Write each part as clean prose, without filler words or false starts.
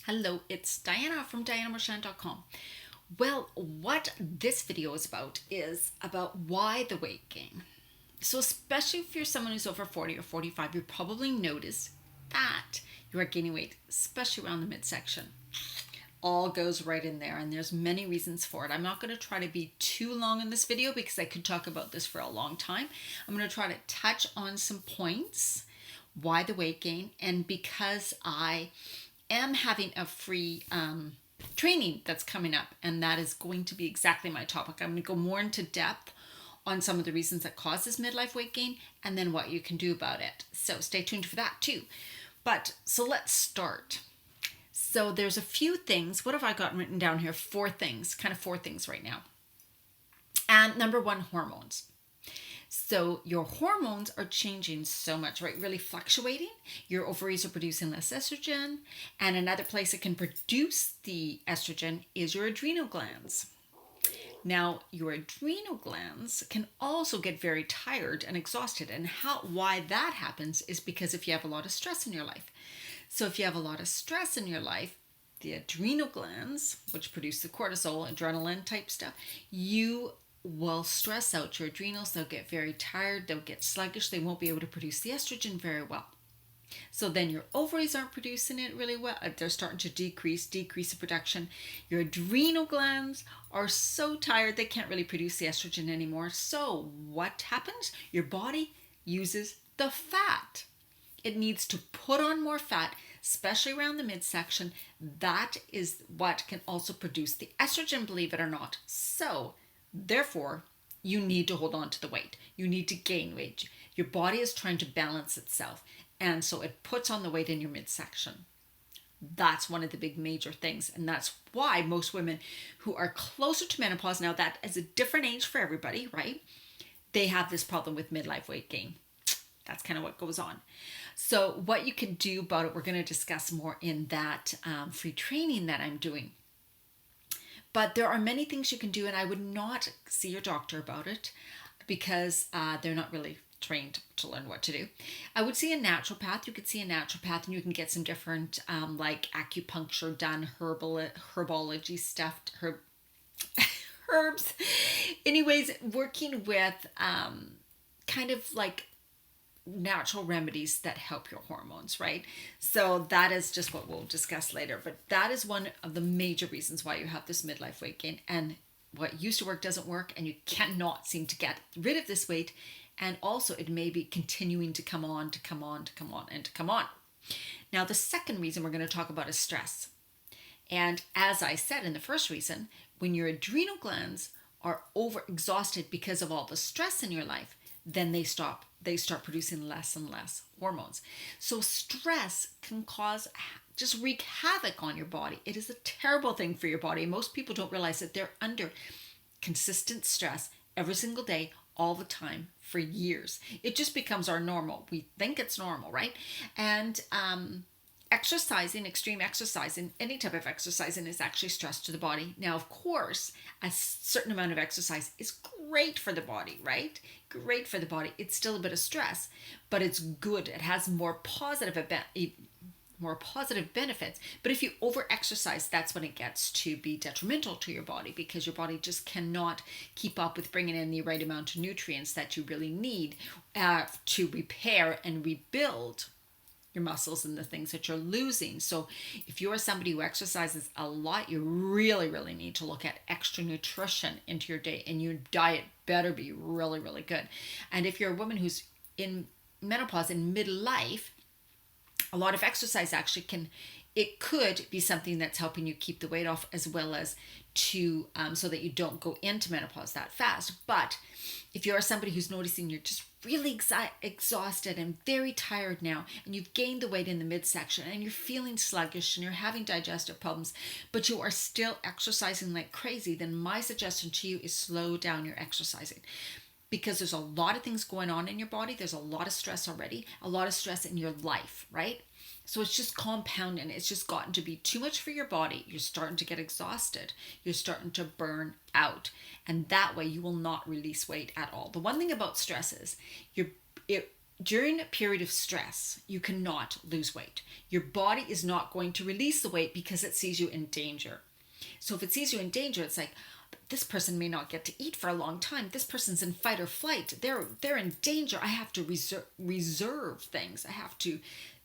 Hello, it's Diana from DianaMarchand.com. Well, what this video is about why the weight gain. So, especially if you're someone who's over 40 or 45, you probably noticed that you are gaining weight, especially around the midsection. All goes right in there, and there's many reasons for it. I'm not going to try to be too long in this video because I could talk about this for a long time. I'm going to try to touch on some points, why the weight gain, and because I am having a free training that's coming up, and that is going to be exactly my topic. I'm going to go more into depth on some of the reasons that cause this midlife weight gain and then what you can do about it. So stay tuned for that too. But so let's start. So there's a few things. What have I got written down here? Four things right now. And number one, hormones. So your hormones are changing so much, right? Really fluctuating. Your ovaries are producing less estrogen. And another place that can produce the estrogen is your adrenal glands. Now, your adrenal glands can also get very tired and exhausted. And why that happens is because if you have a lot of stress in your life. So if you have a lot of stress in your life, the adrenal glands, which produce the cortisol, adrenaline type stuff, you will stress out your adrenals. They'll get very tired. They'll get sluggish. They won't be able to produce the estrogen very well. So then your ovaries aren't producing it really well. They're starting to decrease the production. Your adrenal glands are so tired they can't really produce the estrogen anymore. So what happens? Your body uses the fat. It needs to put on more fat, especially around the midsection. That is what can also produce the estrogen, believe it or not. So therefore, you need to hold on to the weight. You need to gain weight. Your body is trying to balance itself. And so it puts on the weight in your midsection. That's one of the big major things. And that's why most women who are closer to menopause, now that is a different age for everybody, right? They have this problem with midlife weight gain. That's kind of what goes on. So what you can do about it, we're going to discuss more in that free training that I'm doing. But there are many things you can do, and I would not see your doctor about it because they're not really trained to learn what to do. I would see a naturopath. You could see a naturopath, and you can get some different like acupuncture done, herbology stuff, herbs. Anyways, working with kind of like natural remedies that help your hormones, right? So that is just what we'll discuss later. But that is one of the major reasons why you have this midlife weight gain. And what used to work doesn't work, and you cannot seem to get rid of this weight. And also it may be continuing to come on. Now, the second reason we're going to talk about is stress. And as I said in the first reason, when your adrenal glands are overexhausted because of all the stress in your life, then they start producing less and less hormones. So stress can just wreak havoc on your body. It is a terrible thing for your body. Most people don't realize that they're under consistent stress every single day, all the time, for years. It just becomes our normal. We think it's normal, right? And exercising, extreme exercising, any type of exercising is actually stress to the body. Now, of course, a certain amount of exercise is great for the body, right? Great for the body. It's still a bit of stress, but it's good. It has more positive benefits. But if you over exercise, that's when it gets to be detrimental to your body, because your body just cannot keep up with bringing in the right amount of nutrients that you really need to repair and rebuild your muscles and the things that you're losing. So if you're somebody who exercises a lot, you really, really need to look at extra nutrition into your day, and your diet better be really, really good. And if you're a woman who's in menopause, in midlife, a lot of exercise actually could be something that's helping you keep the weight off, as well as to so that you don't go into menopause that fast. But if you're somebody who's noticing you're just really exhausted and very tired now, and you've gained the weight in the midsection, and you're feeling sluggish, and you're having digestive problems, but you are still exercising like crazy, then my suggestion to you is slow down your exercising. Because there's a lot of things going on in your body. There's a lot of stress already, a lot of stress in your life, right? So it's just compounding. It's just gotten to be too much for your body. You're starting to get exhausted. You're starting to burn out. And that way you will not release weight at all. The one thing about stress is During a period of stress, you cannot lose weight. Your body is not going to release the weight because it sees you in danger. So if it sees you in danger, it's like, this person may not get to eat for a long time. This person's in fight or flight. They're in danger. I have to reserve things. I have to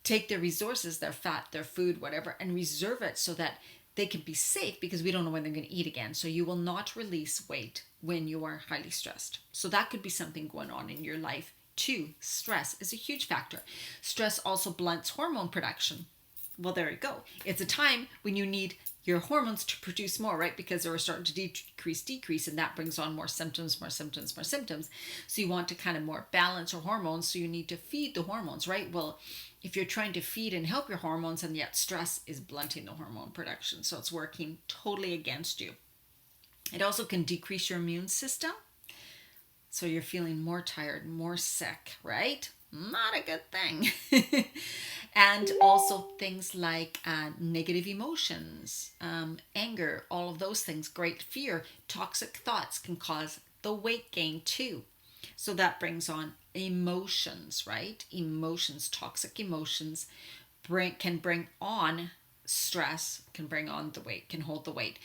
take their resources, their fat, their food, whatever, and reserve it so that they can be safe, because we don't know when they're going to eat again. So you will not release weight when you are highly stressed. So that could be something going on in your life too. Stress is a huge factor. Stress also blunts hormone production. Well, there you go. It's a time when you need your hormones to produce more, right? Because they were starting to decrease, and that brings on more symptoms. So you want to kind of more balance your hormones, so you need to feed the hormones, right? Well, if you're trying to feed and help your hormones, and yet stress is blunting the hormone production, so it's working totally against you. It also can decrease your immune system, so you're feeling more tired, more sick, right? Not a good thing. And also things like negative emotions, anger, all of those things, great fear, toxic thoughts can cause the weight gain too. So that brings on emotions, right? Emotions, toxic emotions can bring on stress, can bring on the weight, can hold the weight.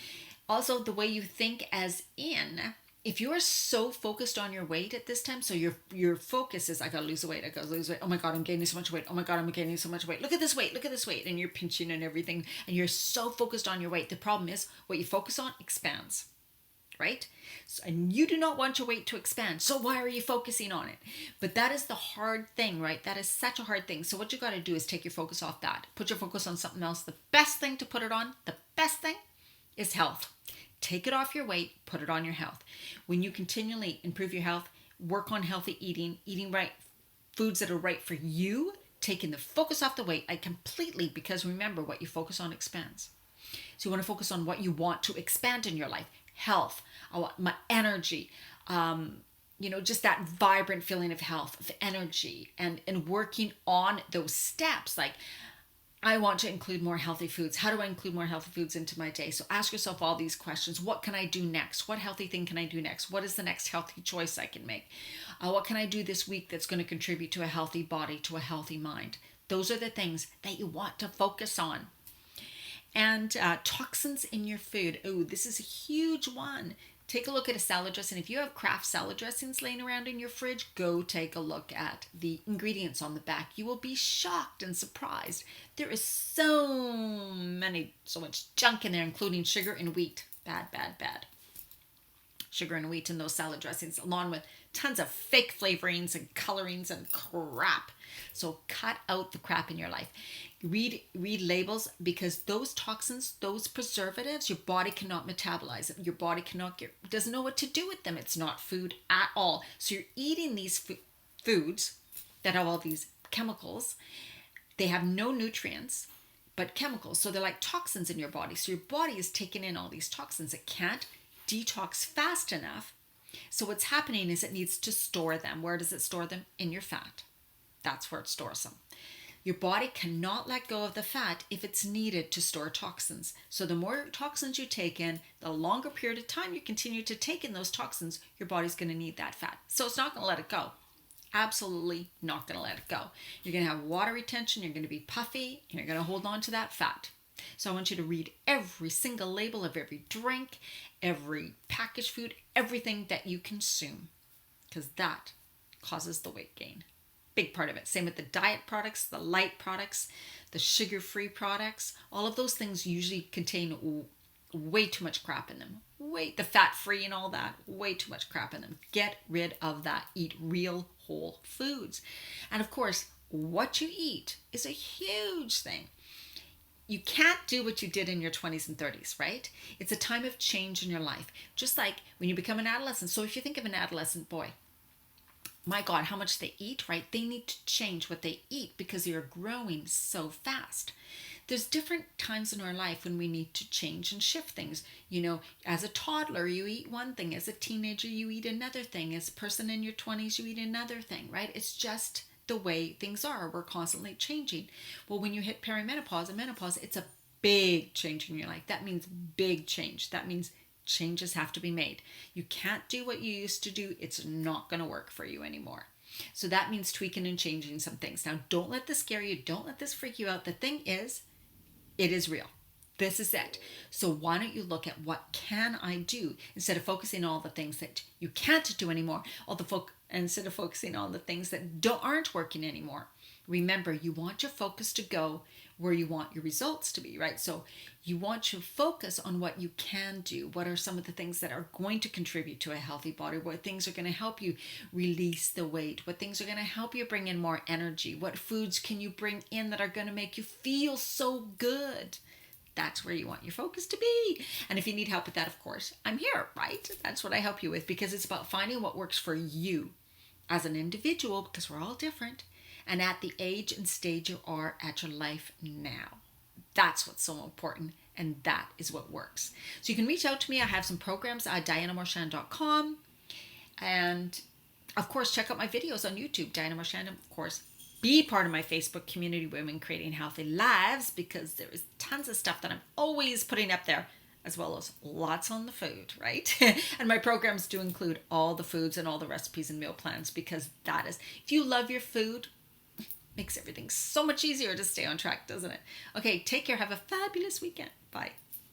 Also, the way you think, as in, if you are so focused on your weight at this time, so your focus is, I gotta lose weight, oh my god, I'm gaining so much weight, oh my god, I'm gaining so much weight, look at this weight, and you're pinching and everything, and you're so focused on your weight. The problem is, what you focus on expands, right? So, and you do not want your weight to expand, so why are you focusing on it? But that is the hard thing, right? That is such a hard thing. So what you got to do is take your focus off that, put your focus on something else. The best thing to put it on, the best thing, is health. Take it off your weight, put it on your health. When you continually improve your health, work on healthy eating right, foods that are right for you, taking the focus off the weight, completely, because remember, what you focus on expands. So you want to focus on what you want to expand in your life. Health, I want my energy, just that vibrant feeling of health, of energy, and working on those steps. Like, I want to include more healthy foods. How do I include more healthy foods into my day? So ask yourself all these questions. What can I do next? What healthy thing can I do next? What is the next healthy choice I can make? What can I do this week that's going to contribute to a healthy body, to a healthy mind? Those are the things that you want to focus on. And toxins in your food. Oh, this is a huge one. Take a look at a salad dressing. If you have Kraft salad dressings laying around in your fridge, go take a look at the ingredients on the back. You will be shocked and surprised. There is so much junk in there, including sugar and wheat. Bad, bad, bad. Sugar and wheat in those salad dressings, along with tons of fake flavorings and colorings and crap. So cut out the crap in your life. Read labels, because those toxins, those preservatives, your body cannot metabolize it. Your body doesn't know what to do with them. It's not food at all. So you're eating these foods that have all these chemicals. They have no nutrients, but chemicals. So they're like toxins in your body. So your body is taking in all these toxins. It can't detox fast enough. So what's happening is it needs to store them. Where does it store them? In your fat. That's where it stores them. Your body cannot let go of the fat if it's needed to store toxins. So the more toxins you take in, the longer period of time you continue to take in those toxins, your body's going to need that fat. So it's not going to let it go. Absolutely not going to let it go. You're going to have water retention. You're going to be puffy. And you're going to hold on to that fat. So I want you to read every single label of every drink, every packaged food, everything that you consume, because that causes the weight gain. Big part of it. Same with the diet products, the light products, the sugar-free products. All of those things usually contain way too much crap in them. The fat-free and all that, way too much crap in them. Get rid of that. Eat real whole foods. And of course, what you eat is a huge thing. You can't do what you did in your 20s and 30s, right? It's a time of change in your life. Just like when you become an adolescent. So if you think of an adolescent boy, my God, how much they eat, right? They need to change what they eat because they are growing so fast. There's different times in our life when we need to change and shift things. As a toddler, you eat one thing. As a teenager, you eat another thing. As a person in your 20s, you eat another thing, right? It's just the way things are. We're constantly changing. Well, when you hit perimenopause and menopause, it's a big change in your life. That means big change. That means changes have to be made. You can't do what you used to do. It's not going to work for you anymore. So that means tweaking and changing some things. Now, don't let this scare you. Don't let this freak you out. The thing is, it is real. This is it. So why don't you look at what can I do instead of focusing on all the things that you can't do anymore, instead of focusing on the things that aren't working anymore. Remember, you want your focus to go where you want your results to be, right? So you want to focus on what you can do. What are some of the things that are going to contribute to a healthy body? What things are going to help you release the weight? What things are going to help you bring in more energy? What foods can you bring in that are going to make you feel so good? That's where you want your focus to be. And if you need help with that, of course, I'm here, right? That's what I help you with, because it's about finding what works for you as an individual, because we're all different, and at the age and stage you are at your life now. That's what's so important, and that is what works. So you can reach out to me. I have some programs at dianamarchand.com. And of course, check out my videos on YouTube, Diana Marchand, of course. Be part of my Facebook community, Women Creating Healthy Lives, because there is tons of stuff that I'm always putting up there, as well as lots on the food, right? And my programs do include all the foods and all the recipes and meal plans, because that is, if you love your food, it makes everything so much easier to stay on track, doesn't it? Okay, take care. Have a fabulous weekend. Bye.